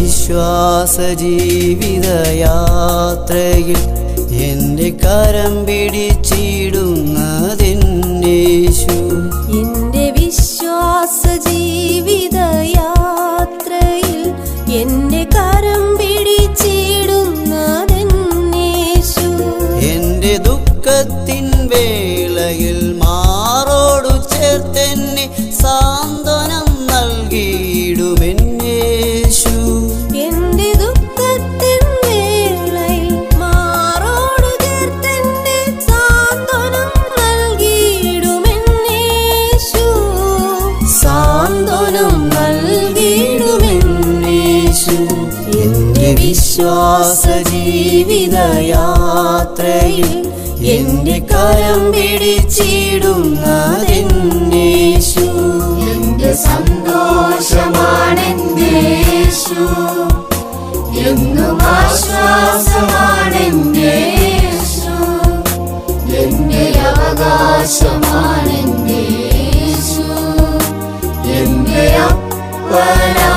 വിശ്വാസ ജീവിതയാത്രയിൽ എൻ്റെ കരം പിടിച്ചിടുന്നതെന്നേശു. എൻ്റെ വിശ്വാസ ജീവിതയാത്രയിൽ എൻ്റെ കരം പിടിച്ചിടുന്നതെന്നേശു. എൻ്റെ ദുഃഖത്തിൻ വേളയിൽ മാറോടു ചേർത്തെന്നെ സാന്ത്വനം നൽകിയിടുമെന്നേശു. എൻ്റെ ദുഃഖത്തിൻ വേളയിൽ മാറോടു ചേർത്തെന്നെ സാന്ത്വനം നൽകിയിടുമെന്നേശു. സാന്ത്വനം നൽകിയിടുമെന്നേശു. എൻ്റെ വിശ്വാസ ജീവിതയാത്രയിൽ എൻ്റെ കരം പിടിച്ചിടുന്നതെന്നേശു. എൻ്റെ സന്തോഷമാണെന്നേശു, എന്നും ആശ്വാസമാണെന്നേശു. എൻ്റെ അവകാശമാണെന്നേശു, എൻ്റെ അപ്പനാ